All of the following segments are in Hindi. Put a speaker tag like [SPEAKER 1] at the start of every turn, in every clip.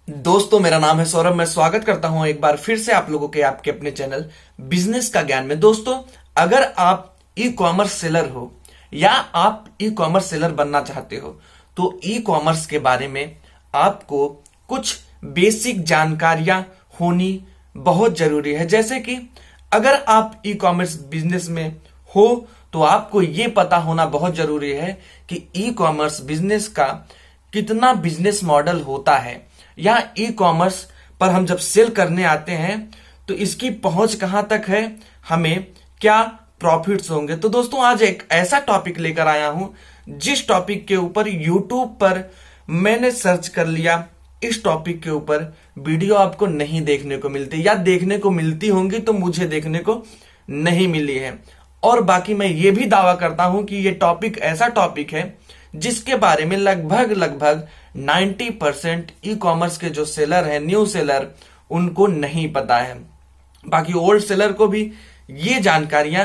[SPEAKER 1] दोस्तों, मेरा नाम है सौरभ। मैं स्वागत करता हूं एक बार फिर से आप लोगों के आपके अपने चैनल बिजनेस का ज्ञान में। दोस्तों, अगर आप ई कॉमर्स सेलर हो या आप ई कॉमर्स सेलर बनना चाहते हो तो ई कॉमर्स के बारे में आपको कुछ बेसिक जानकारियां होनी बहुत जरूरी है। जैसे कि अगर आप ई कॉमर्स बिजनेस में हो तो आपको यह पता होना बहुत जरूरी है कि ई कॉमर्स बिजनेस का कितना बिजनेस मॉडल होता है, या ई कॉमर्स पर हम जब सेल करने आते हैं तो इसकी पहुंच कहां तक है, हमें क्या प्रॉफिट्स होंगे। तो दोस्तों, आज एक ऐसा टॉपिक लेकर आया हूं जिस टॉपिक के ऊपर यूट्यूब पर मैंने सर्च कर लिया। इस टॉपिक के ऊपर वीडियो आपको नहीं देखने को मिलती, या देखने को मिलती होंगी तो मुझे देखने को नहीं मिली है। और बाकी मैं ये भी दावा करता हूं कि ये टॉपिक ऐसा टॉपिक है जिसके बारे में लगभग 90% ई कॉमर्स के जो सेलर हैं, न्यू सेलर, उनको नहीं पता है। बाकी ओल्ड सेलर को भी ये जानकारियां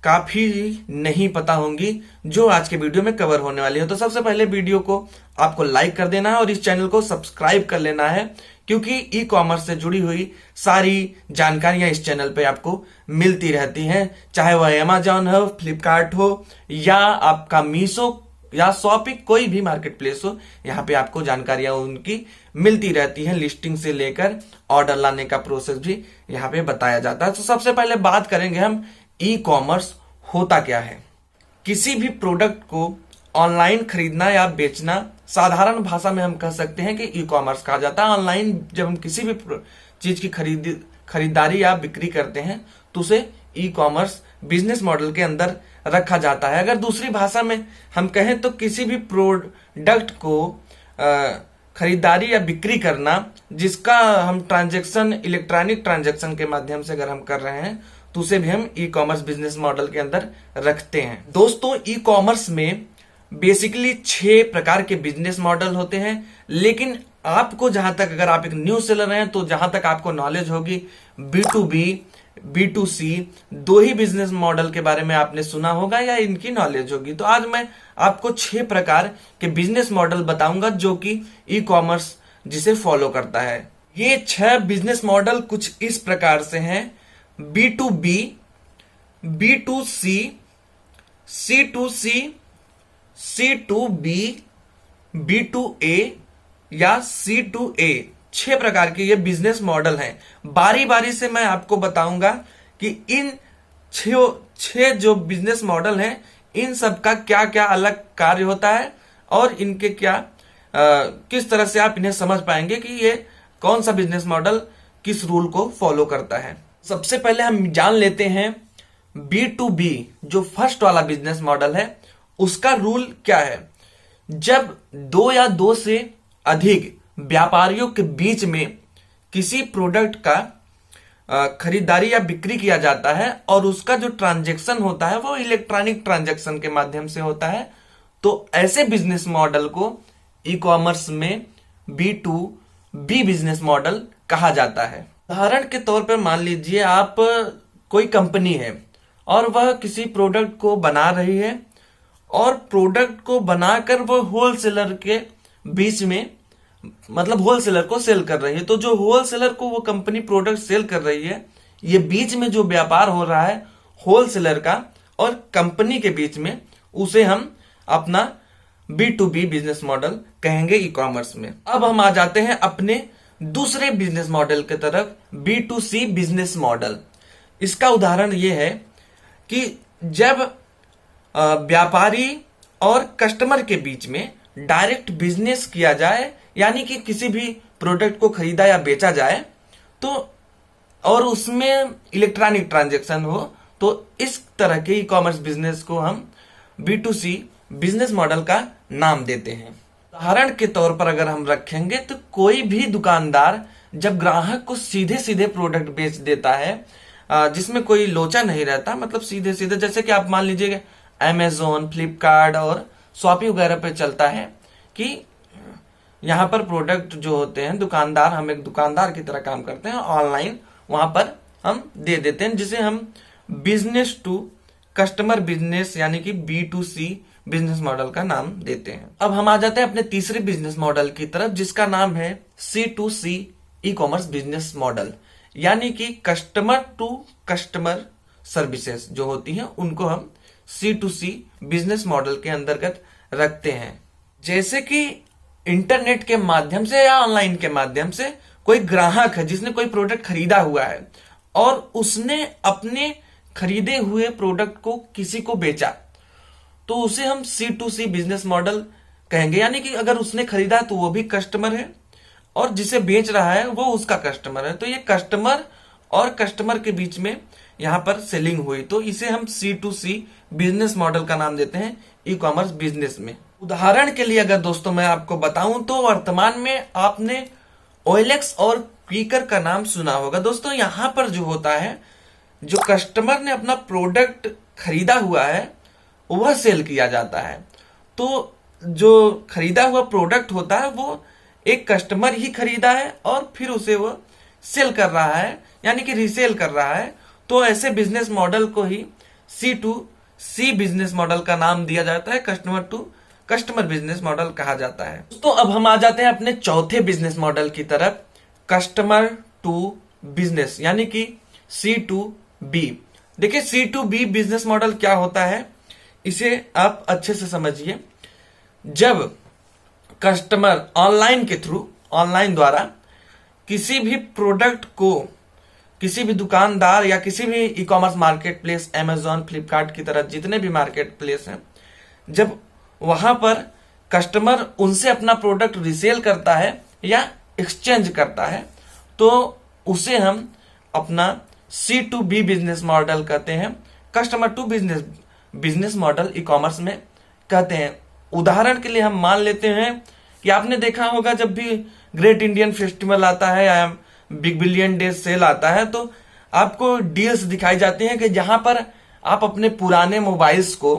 [SPEAKER 1] काफी नहीं पता होंगी जो आज के वीडियो में कवर होने वाली है। तो सबसे पहले वीडियो को आपको लाइक कर देना है और इस चैनल को सब्सक्राइब कर लेना है, क्योंकि ई कॉमर्स से जुड़ी हुई सारी जानकारियां इस चैनल पे आपको मिलती रहती हैं। चाहे वह अमेजॉन हो, फ्लिपकार्ट हो, या आपका मीशो या शॉपिंग, कोई भी मार्केट प्लेस हो, यहाँ पे आपको जानकारियां उनकी मिलती रहती हैं। लिस्टिंग से लेकर ऑर्डर लाने का प्रोसेस भी यहाँ पे बताया जाता है। तो सबसे पहले बात करेंगे हम ई कॉमर्स होता क्या है। किसी भी प्रोडक्ट को ऑनलाइन खरीदना या बेचना, साधारण भाषा में हम कह सकते हैं कि ई कॉमर्स कहा जाता है। ऑनलाइन जब हम किसी भी चीज की खरीदारी या बिक्री करते हैं तो उसे ई कॉमर्स बिजनेस मॉडल के अंदर रखा जाता है। अगर दूसरी भाषा में हम कहें तो किसी भी प्रोडक्ट को खरीदारी या बिक्री करना जिसका हम ट्रांजैक्शन इलेक्ट्रॉनिक ट्रांजैक्शन के माध्यम से अगर हम कर रहे हैं तो उसे भी हम ई कॉमर्स बिजनेस मॉडल के अंदर रखते हैं। दोस्तों, ई कॉमर्स में बेसिकली 6 प्रकार के बिजनेस मॉडल होते हैं, लेकिन आपको जहां तक, अगर आप एक न्यू सेलर हैं तो जहां तक आपको नॉलेज होगी, B2B B2C 2 ही बिजनेस मॉडल के बारे में आपने सुना होगा या इनकी नॉलेज होगी। तो आज मैं आपको 6 प्रकार के बिजनेस मॉडल बताऊंगा जो कि ई कॉमर्स जिसे फॉलो करता है। ये 6 बिजनेस मॉडल कुछ इस प्रकार से हैं: B2B, B2C, C2C, C2B, B2A या C2A। 6 प्रकार के ये बिजनेस मॉडल हैं। बारी बारी से मैं आपको बताऊंगा कि इन 6 जो बिजनेस मॉडल हैं, इन सब का क्या क्या अलग कार्य होता है और इनके क्या किस तरह से आप इन्हें समझ पाएंगे कि ये कौन सा बिजनेस मॉडल किस रूल को फॉलो करता है। सबसे पहले हम जान लेते हैं B2B, जो फर्स्ट वाला बिजनेस मॉडल है, उसका रूल क्या है। जब 2 या 2 से अधिक व्यापारियों के बीच में किसी प्रोडक्ट का खरीदारी या बिक्री किया जाता है और उसका जो ट्रांजैक्शन होता है वो इलेक्ट्रॉनिक ट्रांजैक्शन के माध्यम से होता है, तो ऐसे बिजनेस मॉडल को ई कॉमर्स में B2B बिजनेस मॉडल कहा जाता है। उदाहरण के तौर पर मान लीजिए आप कोई कंपनी है और वह किसी प्रोडक्ट को बना रही है और प्रोडक्ट को बनाकर वो होलसेलर के बीच में, मतलब होलसेलर को सेल कर रही है। तो जो होलसेलर को वो कंपनी प्रोडक्ट सेल कर रही है, ये बीच में जो व्यापार हो रहा है होलसेलर का और कंपनी के बीच में, उसे हम अपना B2B बिजनेस मॉडल कहेंगे ई कॉमर्स में। अब हम आ जाते हैं अपने दूसरे बिजनेस मॉडल की तरफ, B2C बिजनेस मॉडल। इसका उदाहरण ये है कि जब व्यापारी और कस्टमर के बीच में डायरेक्ट बिजनेस किया जाए, यानी कि किसी भी प्रोडक्ट को खरीदा या बेचा जाए तो, और उसमें इलेक्ट्रॉनिक ट्रांजैक्शन हो, तो इस तरह के ई कॉमर्स बिजनेस को हम B2C बिजनेस मॉडल का नाम देते हैं। उदाहरण के तौर पर अगर हम रखेंगे तो कोई भी दुकानदार जब ग्राहक को सीधे सीधे प्रोडक्ट बेच देता है, जिसमें कोई लोचा नहीं रहता, मतलब सीधे सीधे, जैसे कि आप मान लीजिए अमेजोन, फ्लिपकार्ट और शॉपिंग वगैरह पे चलता है कि यहाँ पर प्रोडक्ट जो होते हैं, दुकानदार, हम एक दुकानदार की तरह काम करते हैं, ऑनलाइन वहां पर हम दे देते हैं, जिसे हम बिजनेस टू कस्टमर बिजनेस यानी कि B2C बिजनेस मॉडल का नाम देते हैं। अब हम आ जाते हैं अपने तीसरे बिजनेस मॉडल की तरफ, जिसका नाम है C2C e commerce business model, यानी कि कस्टमर टू कस्टमर सर्विसेज जो होती हैं उनको हम C2C बिजनेस मॉडल के अंतर्गत रखते हैं। जैसे कि इंटरनेट के माध्यम से या ऑनलाइन के माध्यम से कोई ग्राहक है जिसने कोई प्रोडक्ट खरीदा हुआ है और उसने अपने खरीदे हुए प्रोडक्ट को किसी को बेचा, तो उसे हम C2C बिजनेस मॉडल कहेंगे। यानी कि अगर उसने खरीदा तो वो भी कस्टमर है और जिसे बेच रहा है वो उसका कस्टमर है, तो ये कस्टमर और कस्टमर के बीच में यहां पर सेलिंग हुई, तो इसे हम C2C बिजनेस मॉडल का नाम देते हैं ई कॉमर्स बिजनेस में। उदाहरण के लिए अगर दोस्तों मैं आपको बताऊं तो वर्तमान में आपने OLX और क्विकर का नाम सुना होगा। दोस्तों यहां पर जो होता है, जो कस्टमर ने अपना प्रोडक्ट खरीदा हुआ है वह सेल किया जाता है, तो जो खरीदा हुआ प्रोडक्ट होता है वो एक कस्टमर ही खरीदा है और फिर उसे वो सेल कर रहा है, यानी कि रीसेल कर रहा है। तो ऐसे बिजनेस मॉडल को ही C2C बिजनेस मॉडल का नाम दिया जाता है, customer to customer business model कहा जाता है। तो अब हम आ जाते हैं अपने चौथे बिजनेस मॉडल की तरफ, कस्टमर टू बिजनेस, यानी कि C2B। देखिए C2B बिजनेस मॉडल क्या होता है, इसे आप अच्छे से समझिए। जब कस्टमर ऑनलाइन के थ्रू, ऑनलाइन द्वारा किसी भी प्रोडक्ट को किसी भी दुकानदार या किसी भी e commerce market place, Amazon, Flipkart की तरह जितने भी मार्केट प्लेस हैं, जब वहां पर कस्टमर उनसे अपना प्रोडक्ट रिसेल करता है या एक्सचेंज करता है, तो उसे हम अपना C2B बिजनेस मॉडल कहते हैं, customer to business model e commerce में कहते हैं। उदाहरण के लिए हम मान लेते हैं कि आपने देखा होगा जब भी ग्रेट इंडियन फेस्टिवल आता है या बिग बिलियन डे सेल आता है, तो आपको डील्स दिखाई जाती हैं कि जहां पर आप अपने पुराने मोबाइल्स को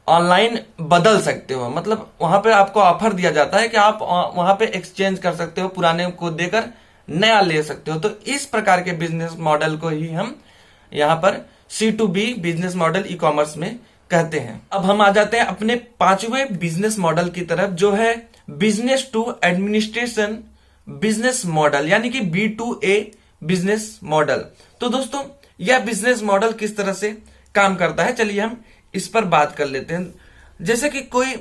[SPEAKER 1] ऑनलाइन बदल सकते हो। मतलब वहां पे आपको ऑफर दिया जाता है कि आप वहां पे एक्सचेंज कर सकते हो, पुराने को देकर नया ले सकते हो। तो इस प्रकार के बिजनेस मॉडल को ही हम यहाँ पर C2B business model e commerce में कहते हैं। अब हम आ जाते हैं अपने पांचवें बिजनेस मॉडल की तरफ, जो है business to administration business model, यानी कि B2A बिजनेस मॉडल। तो दोस्तों यह बिजनेस मॉडल किस तरह से काम करता है, चलिए हम इस पर बात कर लेते हैं। जैसे कि कोई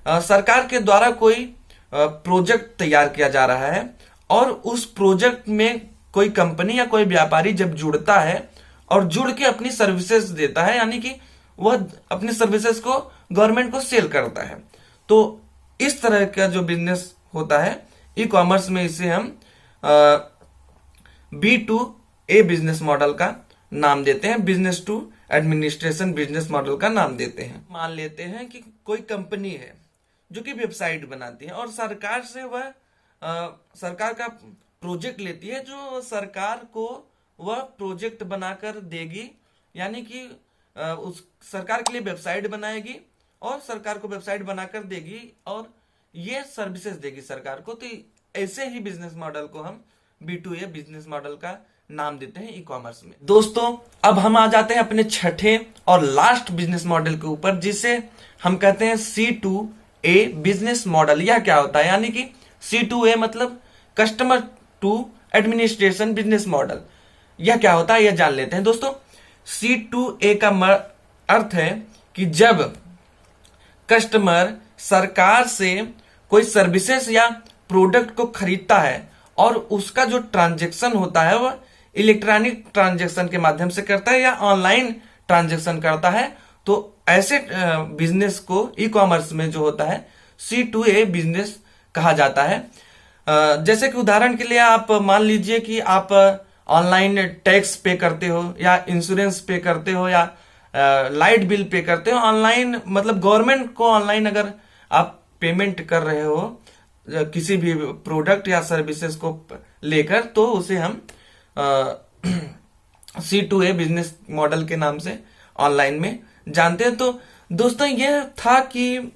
[SPEAKER 1] सरकार के द्वारा कोई प्रोजेक्ट तैयार किया जा रहा है और उस प्रोजेक्ट में कोई कंपनी या कोई व्यापारी जब जुड़ता है और जुड़ के अपनी सर्विसेज देता है, यानी कि वह अपनी सर्विसेज को गवर्नमेंट को सेल करता है, तो इस तरह का जो बिजनेस होता है ई कॉमर्स में, इसे हम B2A बिजनेस मॉडल का नाम देते हैं, business to administration business model का नाम देते हैं। मान लेते हैं कि कोई कंपनी है जो कि वेबसाइट बनाती है और सरकार से वह सरकार का प्रोजेक्ट लेती है, जो सरकार को वह प्रोजेक्ट बनाकर देगी, यानी कि उस सरकार के लिए वेबसाइट बनाएगी और सरकार को वेबसाइट बनाकर देगी और ये सर्विसेज देगी सरकार को। तो ऐसे ही बिजनेस मॉडल को हम B2A बिजनेस मॉडल का नाम देते हैं ई कॉमर्स में। दोस्तों अब हम आ जाते हैं अपने छठे और लास्ट बिजनेस मॉडल के ऊपर, जिसे हम कहते हैं C2A बिजनेस मॉडल। यह क्या होता है, यानी कि C2A मतलब customer to administration business model. यह क्या होता है यह जान लेते हैं। दोस्तों C2A का अर्थ है कि जब कस्टमर सरकार से कोई सर्विसेज या प्रोडक्ट को खरीदता है और उसका जो ट्रांजैक्शन होता है वह इलेक्ट्रॉनिक ट्रांजैक्शन के माध्यम से करता है या ऑनलाइन ट्रांजैक्शन करता है, तो ऐसे बिजनेस को ई कॉमर्स में जो होता है C2A बिजनेस कहा जाता है। जैसे कि उदाहरण के लिए आप मान लीजिए कि आप ऑनलाइन टैक्स पे करते हो या इंश्योरेंस पे करते हो या लाइट बिल पे करते हो ऑनलाइन, मतलब गवर्नमेंट को ऑनलाइन अगर आप पेमेंट कर रहे हो किसी भी प्रोडक्ट या सर्विसेज को लेकर, तो उसे हम C2A बिजनेस मॉडल के नाम से ऑनलाइन में जानते हैं। तो दोस्तों यह था कि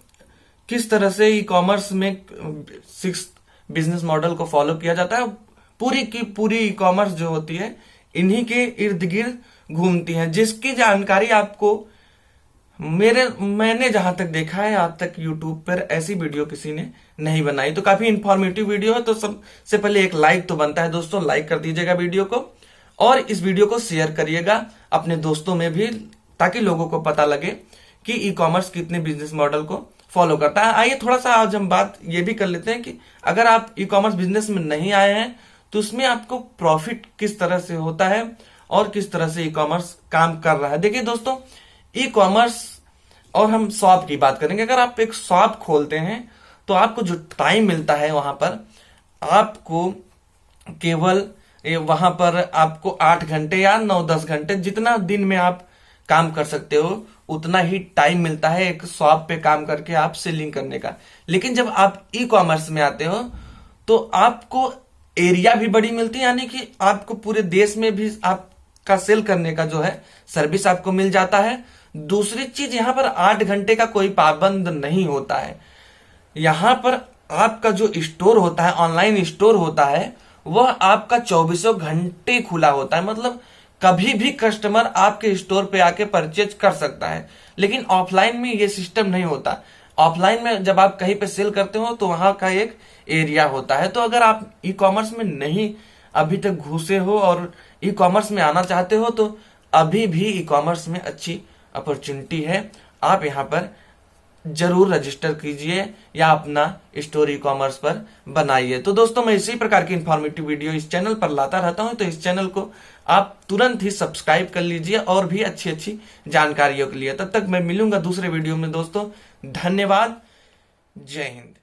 [SPEAKER 1] किस तरह से ई कॉमर्स में 6 बिजनेस मॉडल को फॉलो किया जाता है। पूरी की पूरी ई कॉमर्स जो होती है इन्हीं के इर्द गिर्द घूमती है, जिसकी जानकारी आपको मैंने जहां तक देखा है आज तक यूट्यूब पर ऐसी वीडियो किसी ने नहीं बनाई। तो काफी इंफॉर्मेटिव वीडियो है। तो सबसे पहले एक लाइक तो बनता है दोस्तों, लाइक कर दीजिएगा वीडियो को और इस वीडियो को शेयर करिएगा अपने दोस्तों में भी, ताकि लोगों को पता लगे कि ई कॉमर्स कितने बिजनेस मॉडल को फॉलो करता है। आइए थोड़ा सा आज हम बात ये भी कर लेते हैं कि अगर आप ई कॉमर्स बिजनेस में नहीं आए हैं तो उसमें आपको प्रॉफिट किस तरह से होता है और किस तरह से ई कॉमर्स काम कर रहा है। देखिए दोस्तों, ई कॉमर्स और हम शॉप की बात करेंगे। अगर आप एक शॉप खोलते हैं तो आपको जो टाइम मिलता है वहां पर आपको केवल वहां पर आपको 8 घंटे या 9-10 घंटे, जितना दिन में आप काम कर सकते हो उतना ही टाइम मिलता है एक शॉप पे काम करके आप सेलिंग करने का। लेकिन जब आप ई कॉमर्स में आते हो तो आपको एरिया भी बड़ी मिलती है, यानी कि आपको पूरे देश में भी आपका सेल करने का जो है सर्विस आपको मिल जाता है। दूसरी चीज, यहां पर 8 घंटे का कोई पाबंद नहीं होता है। यहां पर आपका जो स्टोर होता है, ऑनलाइन स्टोर होता है, वह आपका 24 घंटे खुला होता है। मतलब कभी भी कस्टमर आपके स्टोर पे आके परचेज कर सकता है। लेकिन ऑफलाइन में ये सिस्टम नहीं होता। ऑफलाइन में जब आप कहीं पे सेल करते हो तो वहां का एक एरिया होता है। तो अगर आप ई कॉमर्स में नहीं अभी तक घुसे हो और ई कॉमर्स में आना चाहते हो तो अभी भी ई कॉमर्स में अच्छी अपॉर्चुनिटी है। आप यहाँ पर जरूर रजिस्टर कीजिए या अपना स्टोर ई कॉमर्स पर बनाइए। तो दोस्तों, मैं इसी प्रकार की इंफॉर्मेटिव वीडियो इस चैनल पर लाता रहता हूं, तो इस चैनल को आप तुरंत ही सब्सक्राइब कर लीजिए और भी अच्छी अच्छी जानकारियों के लिए। तब तक मैं मिलूंगा दूसरे वीडियो में दोस्तों। धन्यवाद। जय हिंद।